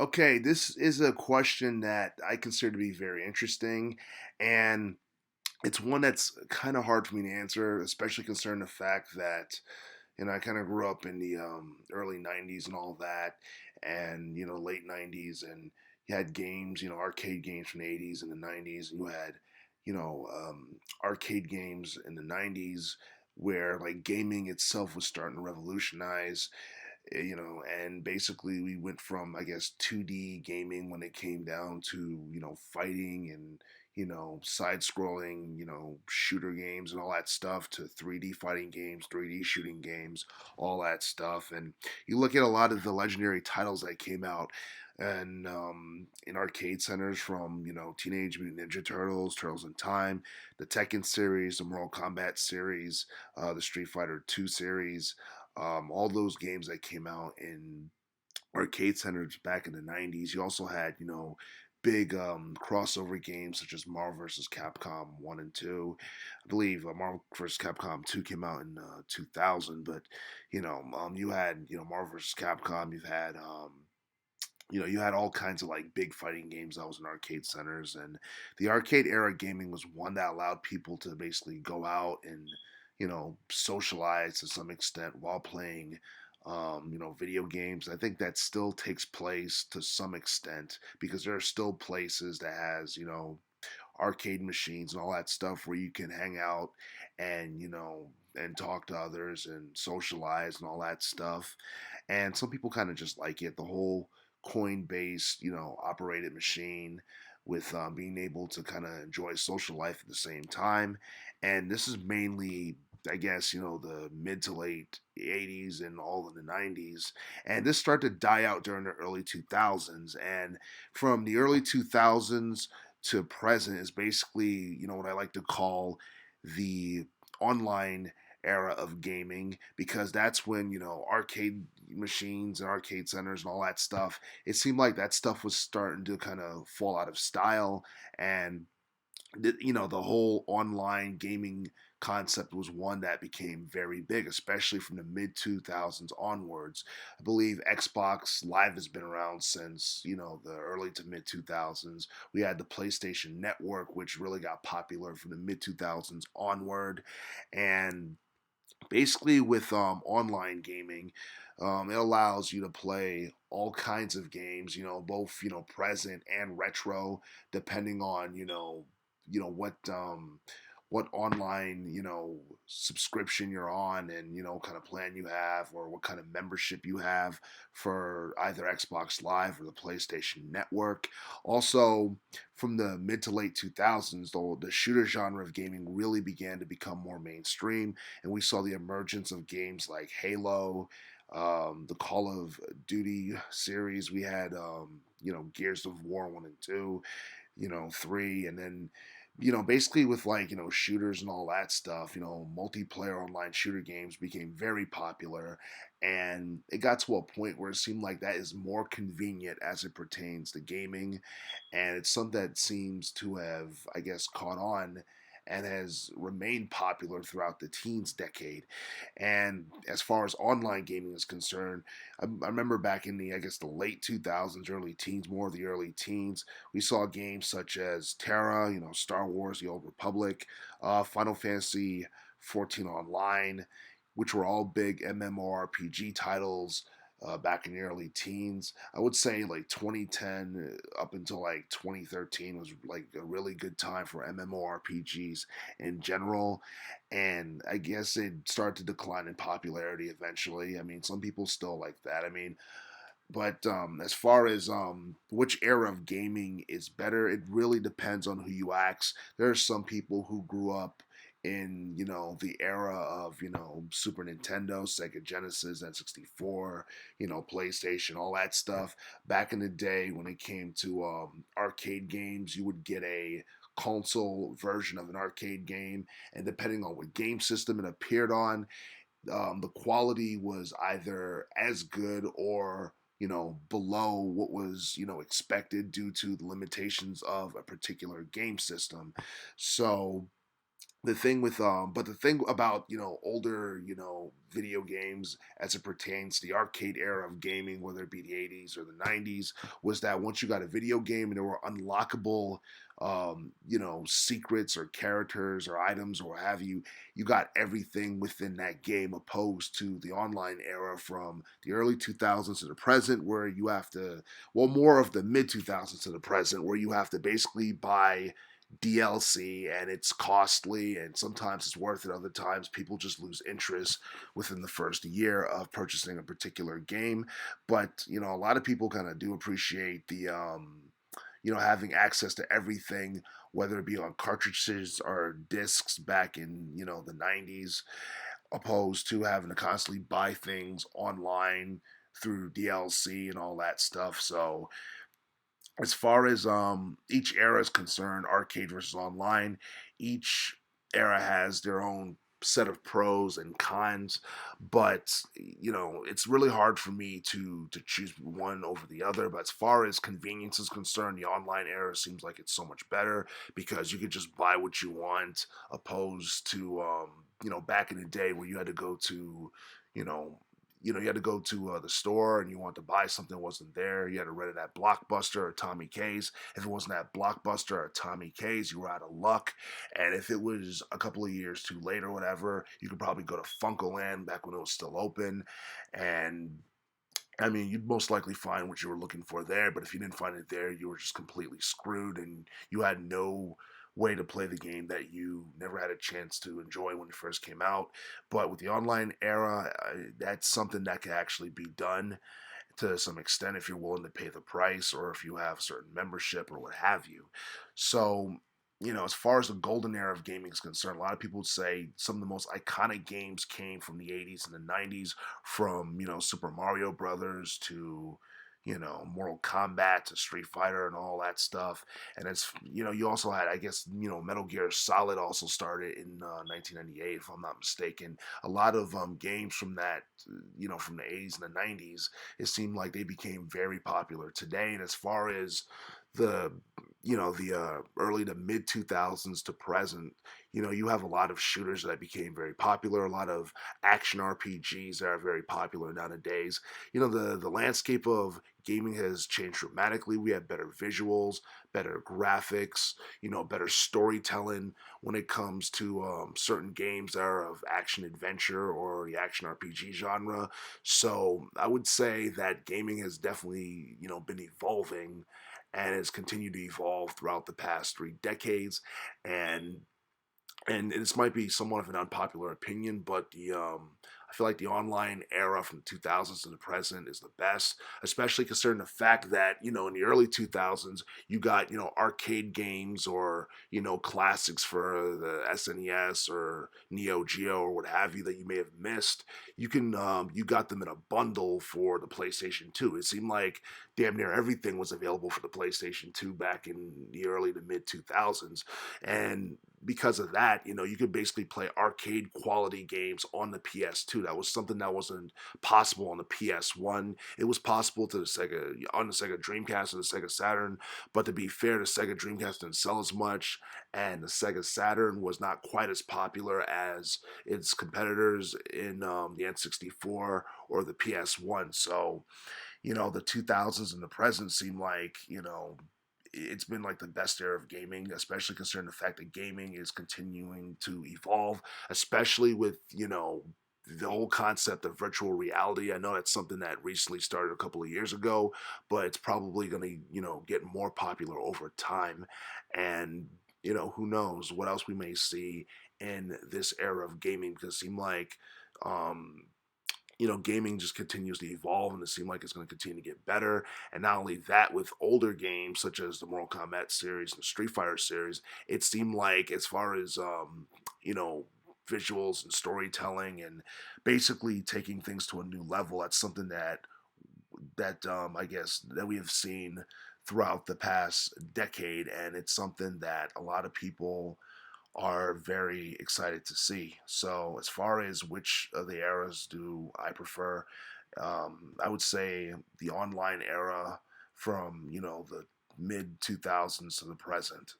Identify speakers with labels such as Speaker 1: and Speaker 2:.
Speaker 1: Okay, this is a question that I consider to be very interesting, and it's one that's kind of hard for me to answer, especially concerning the fact that I kind of grew up in the early '90s and all that, and late '90s, and you had games, arcade games from the '80s and the '90s, and you had arcade games in the '90s where like gaming itself was starting to revolutionize, and basically we went from, I guess, 2D gaming when it came down to, fighting and, side scrolling, shooter games and all that stuff to 3D fighting games, 3D shooting games, all that stuff. And you look at a lot of the legendary titles that came out and in arcade centers from, Teenage Mutant Ninja Turtles, Turtles in Time, the Tekken series, the Mortal Kombat series, the Street Fighter 2 series, all those games that came out in arcade centers back in the '90s. You also had, big crossover games such as Marvel vs. Capcom 1 and 2. I believe Marvel vs. Capcom 2 came out in 2000, but you had Marvel vs. Capcom. You had all kinds of like big fighting games that was in arcade centers, and the arcade era gaming was one that allowed people to basically go out and socialize to some extent while playing video games. I think that still takes place to some extent because there are still places that has arcade machines and all that stuff where you can hang out and and talk to others and socialize and all that stuff. And some people kind of just like it, the whole coin based operated machine with being able to kind of enjoy social life at the same time. And this is mainly, I guess, the mid to late '80s and all of the '90s. And this started to die out during the early 2000s. And from the early 2000s to present is basically, what I like to call the online era of gaming, because that's when arcade machines and arcade centers and all that stuff, it seemed like that stuff was starting to kind of fall out of style. And the whole online gaming concept was one that became very big, especially from the mid 2000s onwards. I believe Xbox Live has been around since, the early to mid 2000s. We had the PlayStation Network, which really got popular from the mid 2000s onward. And basically, with online gaming, it allows you to play all kinds of games, both, present and retro, depending on, what online subscription you're on, and what kind of plan you have or what kind of membership you have for either Xbox Live or the PlayStation Network. Also, from the mid to late 2000s, the shooter genre of gaming really began to become more mainstream, and we saw the emergence of games like Halo, the Call of Duty series. We had Gears of War 1 and 2, 3, and then basically with like, shooters and all that stuff, multiplayer online shooter games became very popular. And it got to a point where it seemed like that is more convenient as it pertains to gaming. And it's something that seems to have, I guess, caught on and has remained popular throughout the teens decade. And as far as online gaming is concerned, I remember back in the, I guess, the late 2000s, early teens, more of the early teens, we saw games such as Terra, Star Wars, The Old Republic, Final Fantasy 14 Online, which were all big MMORPG titles back in the early teens. I would say like 2010 up until like 2013 was like a really good time for MMORPGs in general. And I guess it started to decline in popularity eventually. I mean, some people still like that. I mean, but as far as which era of gaming is better, it really depends on who you ask. There are some people who grew up in the era of Super Nintendo, Sega Genesis, N64, PlayStation, all that stuff. Back in the day when it came to arcade games, you would get a console version of an arcade game, and depending on what game system it appeared on, the quality was either as good or below what was expected due to the limitations of a particular game system. So The thing with but the thing about older video games as it pertains to the arcade era of gaming, whether it be the 80s or the 90s, was that once you got a video game and there were unlockable secrets or characters or items or what have you, you got everything within that game, opposed to the online era from the early 2000s to the present, where you have to, well, more of the mid 2000s to the present, where you have to basically buy DLC, and it's costly, and sometimes it's worth it. Other times people just lose interest within the first year of purchasing a particular game. But a lot of people kind of do appreciate the having access to everything, whether it be on cartridges or discs back in the 90s, opposed to having to constantly buy things online through DLC and all that stuff. So as far as each era is concerned, arcade versus online, each era has their own set of pros and cons, but it's really hard for me to choose one over the other. But as far as convenience is concerned, the online era seems like it's so much better because you could just buy what you want, opposed to back in the day where you had to go to you know you had to go to the store, and you wanted to buy something that wasn't there. You had to rent it at Blockbuster or Tommy K's. If it wasn't at Blockbuster or Tommy K's, you were out of luck. And if it was a couple of years too late or whatever, you could probably go to Funkoland back when it was still open. And I mean, you'd most likely find what you were looking for there, but if you didn't find it there, you were just completely screwed, and you had no way to play the game that you never had a chance to enjoy when it first came out. But with the online era, that's something that can actually be done to some extent if you're willing to pay the price, or if you have a certain membership or what have you. So, as far as the golden era of gaming is concerned, a lot of people would say some of the most iconic games came from the 80s and the 90s, from, Super Mario Brothers to, Mortal Kombat to Street Fighter and all that stuff. And it's, you also had, I guess, Metal Gear Solid also started in 1998, if I'm not mistaken. A lot of games from that, from the 80s and the 90s, it seemed like they became very popular today. And as far as the the early to mid 2000s to present, you have a lot of shooters that became very popular, a lot of action RPGs that are very popular nowadays. The landscape of gaming has changed dramatically. We have better visuals, better graphics, better storytelling when it comes to certain games that are of action adventure or the action RPG genre. So I would say that gaming has definitely been evolving, and has continued to evolve throughout the past 3 decades. And this might be somewhat of an unpopular opinion, but the I feel like the online era from the 2000s to the present is the best, especially considering the fact that in the early 2000s you got arcade games, or classics for the SNES or Neo Geo or what have you that you may have missed. You got them in a bundle for the PlayStation 2. It seemed like damn near everything was available for the PlayStation 2 back in the early to mid 2000s, and because of that, you could basically play arcade quality games on the PS2. That was something that wasn't possible on the PS1. It was possible to the Sega on the Sega Dreamcast and the Sega Saturn, but to be fair, the Sega Dreamcast didn't sell as much, and the Sega Saturn was not quite as popular as its competitors in the N64 or the PS1. So, the 2000s and the present seem like it's been like the best era of gaming, especially considering the fact that gaming is continuing to evolve, especially with, the whole concept of virtual reality. I know that's something that recently started a couple of years ago, but it's probably going to, get more popular over time. And, who knows what else we may see in this era of gaming, because it seems like, um, gaming just continues to evolve, and it seems like it's going to continue to get better. And not only that, with older games such as the Mortal Kombat series and the Street Fighter series, it seemed like, as far as visuals and storytelling and basically taking things to a new level, that's something that I guess that we have seen throughout the past decade, and it's something that a lot of people are very excited to see. So, as far as which of the eras do I prefer, I would say the online era from the mid 2000s to the present.